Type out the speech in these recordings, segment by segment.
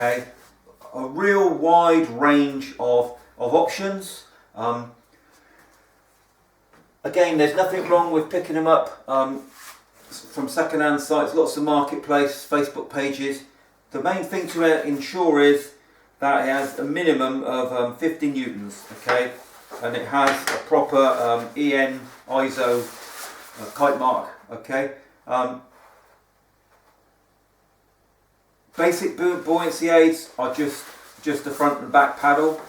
Okay, a real wide range of options. Again, there's nothing wrong with picking them up from second-hand sites, lots of marketplace, Facebook pages. The main thing to ensure is that it has a minimum of 50 newtons, okay, and it has a proper EN ISO kite mark, okay. Basic buoyancy aids are just the front and back paddle.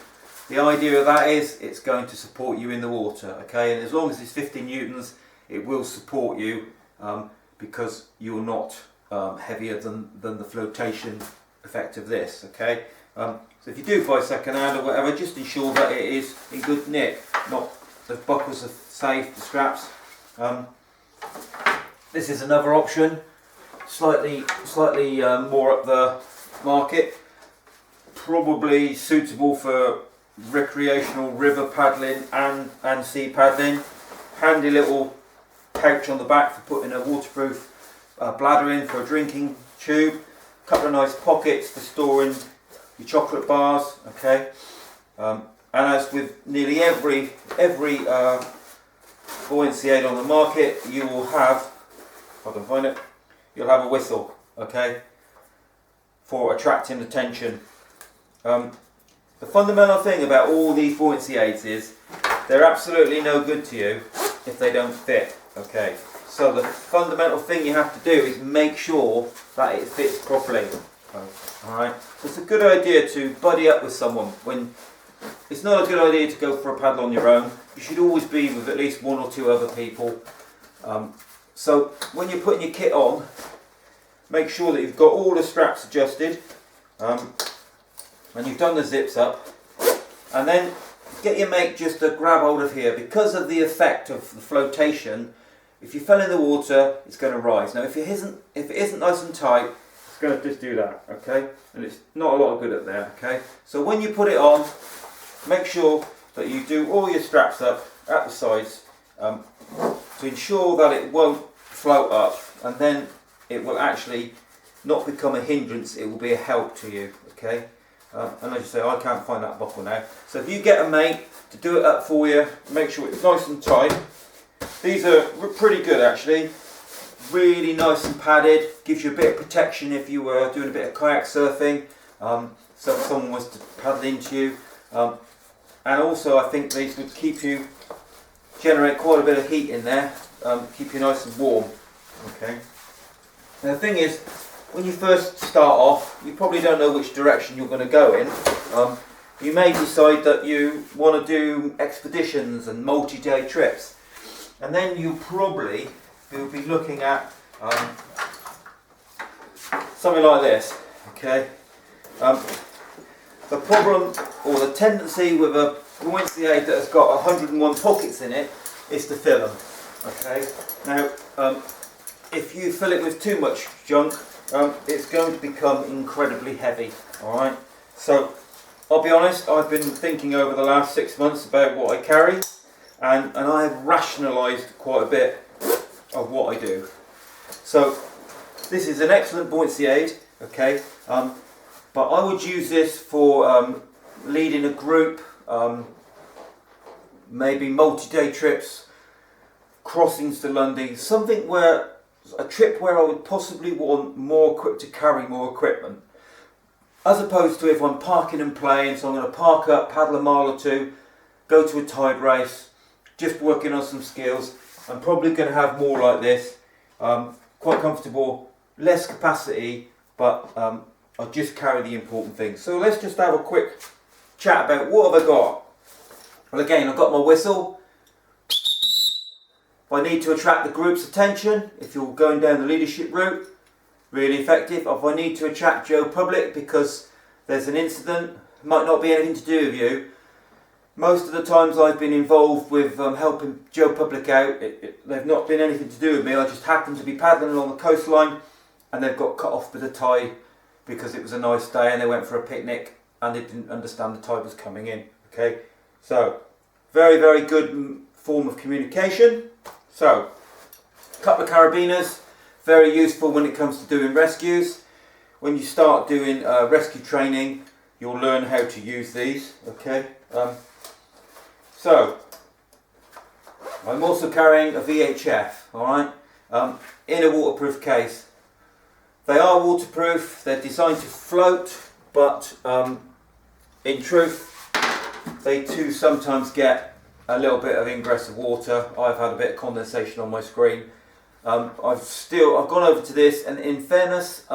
The idea of that is it's going to support you in the water, okay, and as long as it's 50 newtons it will support you because you're not heavier than the flotation effect of this, okay. So if you do buy second hand or whatever, just ensure that it is in good nick, not the buckles are safe, the straps. This is another option, slightly more up the market, probably suitable for recreational river paddling and sea paddling. Handy little pouch on the back for putting a waterproof bladder in for a drinking tube. A couple of nice pockets for storing your chocolate bars, okay. And as with nearly every buoyancy aid on the market, you will have, if I can find it, you'll have a whistle, okay, for attracting attention. The fundamental thing about all these buoyancy aids is they're absolutely no good to you if they don't fit, okay. So the fundamental thing you have to do is make sure that it fits properly. Alright, it's a good idea to buddy up with someone. When it's not a good idea to go for a paddle on your own. You should always be with at least one or two other people. So when you're putting your kit on, make sure that you've got all the straps adjusted and you've done the zips up, and then get your mate just to grab hold of here. Because of the effect of the flotation, if you fell in the water, it's going to rise. Now if it isn't nice and tight, it's going to just do that, okay, and it's not a lot of good up there, okay. So when you put it on, make sure that you do all your straps up at the sides to ensure that it won't float up, and then it will actually not become a hindrance, it will be a help to you, okay. And as you say, I can't find that buckle now, so if you get a mate to do it up for you, make sure it's nice and tight. These are pretty good actually, really nice and padded, gives you a bit of protection if you were doing a bit of kayak surfing, so if someone was to paddle into you, and also I think these would generate quite a bit of heat in there, keep you nice and warm, okay. Now the thing is, when you first start off, you probably don't know which direction you're going to go in. You may decide that you want to do expeditions and multi-day trips, and then you'll be looking at something like this, okay. The problem or the tendency with a buoyancy aid that has got 101 pockets in it is to fill them, okay. Now if you fill it with too much junk, it's going to become incredibly heavy, alright. So I'll be honest, I've been thinking over the last 6 months about what I carry, and I have rationalised quite a bit of what I do. So this is an excellent buoyancy aid, okay, but I would use this for leading a group, maybe multi-day trips, crossings to London, a trip where I would possibly want to carry more equipment, as opposed to if I'm parking and playing. So I'm going to park up, paddle a mile or two, go to a tide race, just working on some skills. I'm probably going to have more like this, quite comfortable, less capacity, but I'll just carry the important things. So let's just have a quick chat about what have I got. Well, again, I've got my whistle. If I need to attract the group's attention, if you're going down the leadership route, really effective. If I need to attract Joe Public because there's an incident, might not be anything to do with you. Most of the times I've been involved with helping Joe Public out, they've not been anything to do with me. I just happened to be paddling along the coastline and they've got cut off with the tide because it was a nice day and they went for a picnic and they didn't understand the tide was coming in, okay. So very, very good form of communication. So a couple of carabiners, very useful when it comes to doing rescues. when you start doing rescue training, you'll learn how to use these. Okay. So I'm also carrying a VHF. All right, in a waterproof case. They are waterproof. They're designed to float, but in truth, they too sometimes get a little bit of ingress of water. I've had a bit of condensation on my screen. I've gone over to this, and in fairness,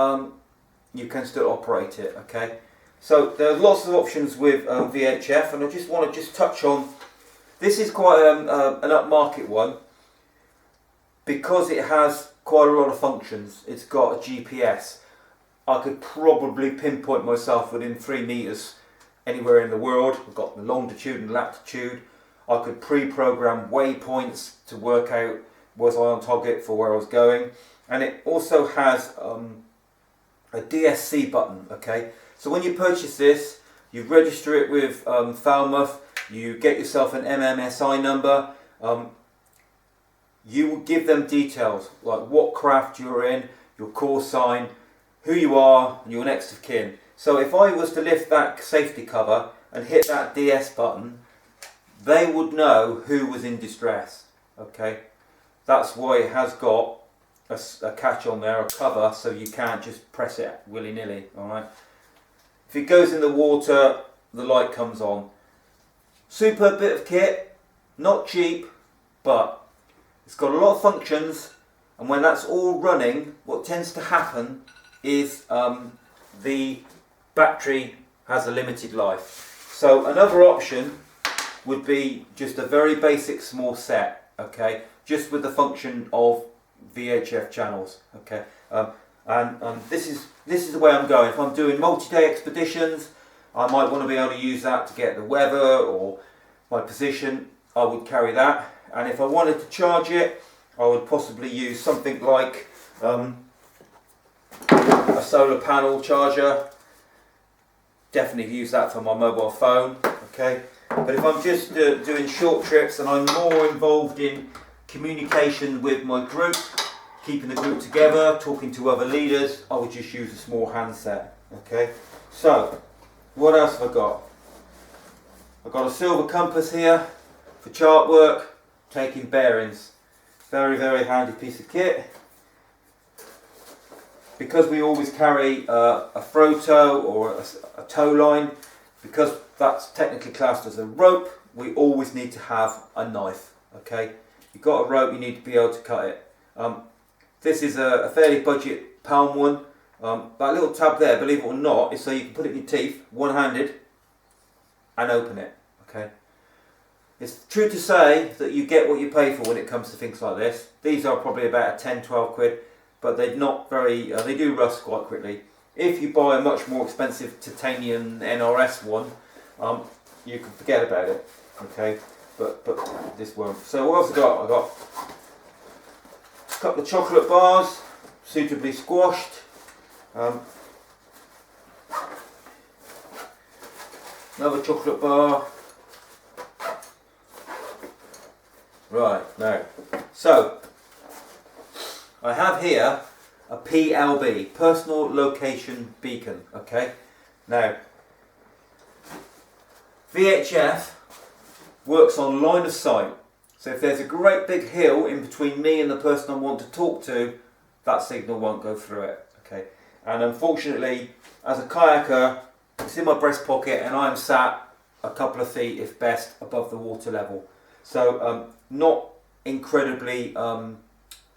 you can still operate it. Okay, so there's lots of options with VHF, and I just want to touch on. This is quite an upmarket one because it has quite a lot of functions. It's got a GPS. I could probably pinpoint myself within 3 meters anywhere in the world. I've got the longitude and latitude. I could pre-program waypoints to work out was I on target for where I was going. And it also has a DSC button. Okay, so when you purchase this, you register it with Falmouth. You get yourself an MMSI number. You will give them details like what craft you're in, your call sign, who you are, and your next of kin. So if I was to lift that safety cover and hit that DS button, they would know who was in distress. Okay, that's why it has got a catch on there, a cover, so you can't just press it willy-nilly. All right. If it goes in the water, the light comes on. Superb bit of kit, not cheap, but it's got a lot of functions, and when that's all running, what tends to happen is the battery has a limited life. So another option would be just a very basic small set, okay, just with the function of VHF channels, okay. And this is the way I'm going. If I'm doing multi-day expeditions, I might want to be able to use that to get the weather or my position. I would carry that. And if I wanted to charge it, I would possibly use something like a solar panel charger. Definitely use that for my mobile phone. Okay, but if I'm just doing short trips and I'm more involved in communication with my group, keeping the group together, talking to other leaders, I would just use a small handset. Okay, so what else have I got? I've got a silver compass here for chart work. Taking bearings. Very, very handy piece of kit. Because we always carry a froto or a tow line, because that's technically classed as a rope, we always need to have a knife. Okay, you've got a rope, you need to be able to cut it. This is a fairly budget palm one. That little tab there, believe it or not, is so you can put it in your teeth, one-handed, and open it. Okay. It's true to say that you get what you pay for when it comes to things like this. These are probably about 10, 12 quid, but they're not very, they do rust quite quickly. If you buy a much more expensive titanium NRS one, you can forget about it, okay? But this won't. So what else I got? I got a couple of chocolate bars, suitably squashed. Another chocolate bar. Right, now, so I have here a PLB, Personal Location Beacon, okay? Now, VHF works on line of sight, so if there's a great big hill in between me and the person I want to talk to, that signal won't go through it, okay? And unfortunately, as a kayaker, it's in my breast pocket and I'm sat a couple of feet, if best, above the water level. So not incredibly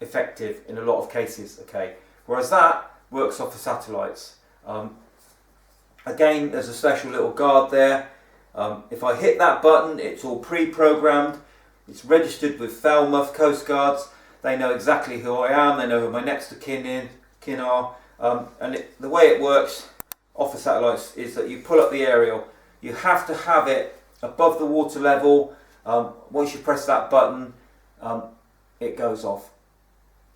effective in a lot of cases, okay? Whereas that works off the satellites. Again, there's a special little guard there. If I hit that button, it's all pre-programmed. It's registered with Falmouth Coast Guards. They know exactly who I am. They know who my next of kin are. And the way it works off the satellites is that you pull up the aerial. You have to have it above the water level. Once you press that button, it goes off.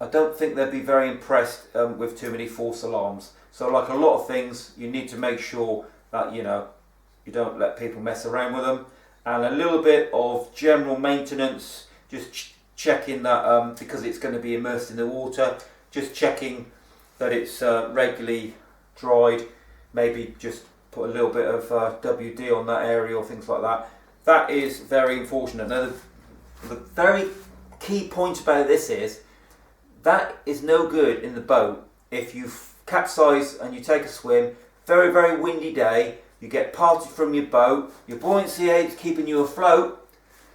I don't think they'd be very impressed with too many false alarms. So like a lot of things, you need to make sure that you don't let people mess around with them. And a little bit of general maintenance, just checking that because it's going to be immersed in the water, just checking that it's regularly dried, maybe just put a little bit of WD on that area or things like that. That is very unfortunate. Now the very key point about this is that is no good in the boat if you capsize and you take a swim, very, very windy day, you get parted from your boat, your buoyancy aid's keeping you afloat,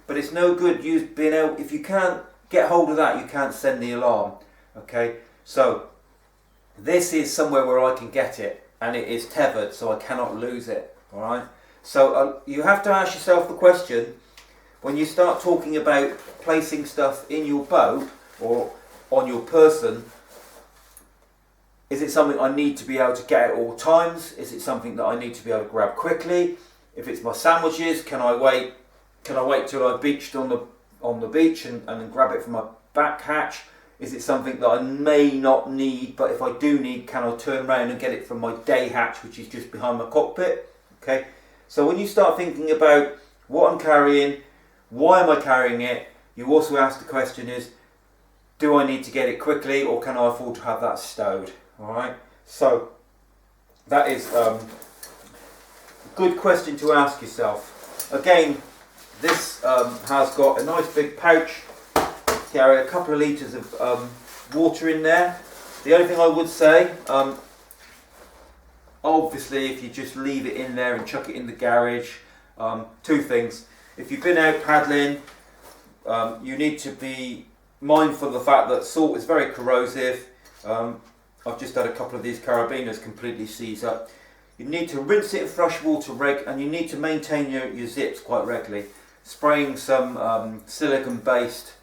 but it's no good you being able, if you can't get hold of that, you can't send the alarm. Okay, so this is somewhere where I can get it, and it is tethered, so I cannot lose it. All right, so you have to ask yourself the question when you start talking about placing stuff in your boat or on your person. Is it something I need to be able to get at all times? Is it something that I need to be able to grab quickly? If it's my sandwiches, can I wait till I've beached on the beach and grab it from my back hatch? Is it something that I may not need, but if I do need, can I turn around and get it from my day hatch, which is just behind my cockpit? Okay, so when you start thinking about what I'm carrying, why am I carrying it, you also ask the question is, do I need to get it quickly, or can I afford to have that stowed? All right, so that is a good question to ask yourself. Again, this has got a nice big pouch, carry a couple of litres of water in there. The only thing I would say, obviously if you just leave it in there and chuck it in the garage, two things. If you've been out paddling, you need to be mindful of the fact that salt is very corrosive. I've just had a couple of these carabiners completely seize up. You need to rinse it in fresh water and you need to maintain your zips quite regularly. Spraying some silicone based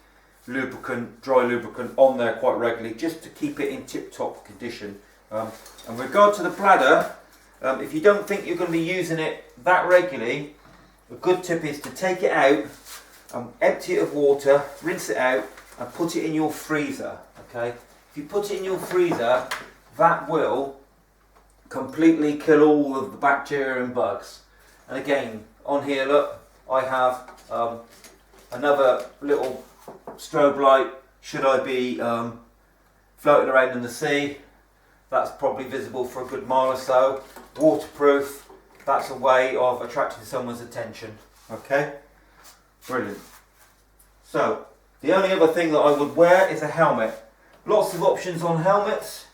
lubricant, dry lubricant on there quite regularly just to keep it in tip-top condition. In regard to the bladder, if you don't think you're going to be using it that regularly, a good tip is to take it out, empty it of water, rinse it out and put it in your freezer. Okay, if you put it in your freezer, that will completely kill all of the bacteria and bugs. And again, on here, look, I have another little strobe light. Should I be floating around in the sea, that's probably visible for a good mile or so. Waterproof, that's a way of attracting someone's attention. Okay, brilliant. So the only other thing that I would wear is a helmet. Lots of options on helmets.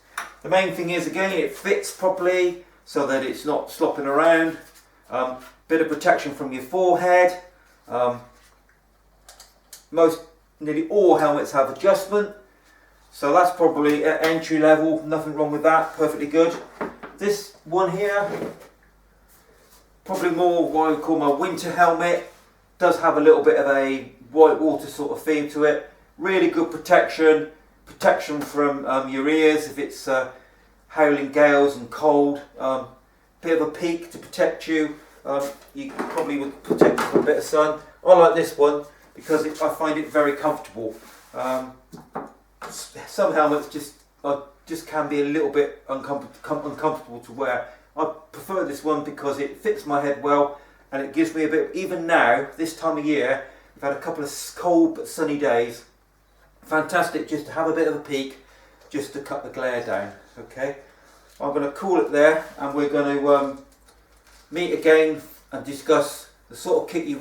The main thing is, again, it fits properly so that it's not slopping around. Bit of protection from your forehead. Nearly all helmets have adjustment, so that's probably at entry level, nothing wrong with that, perfectly good. This one here, probably more what I would call my winter helmet, does have a little bit of a white water sort of theme to it. Really good protection from your ears if it's howling gales and cold. Bit of a peak to protect you. You probably would protect you from a bit of sun. I like this one because I find it very comfortable. Some helmets just can be a little bit uncomfortable to wear. I prefer this one because it fits my head well and it gives me a bit, even now, this time of year, we've had a couple of cold but sunny days. Fantastic just to have a bit of a peak, just to cut the glare down. Okay, I'm going to call it there and we're going to meet again and discuss the sort of kit you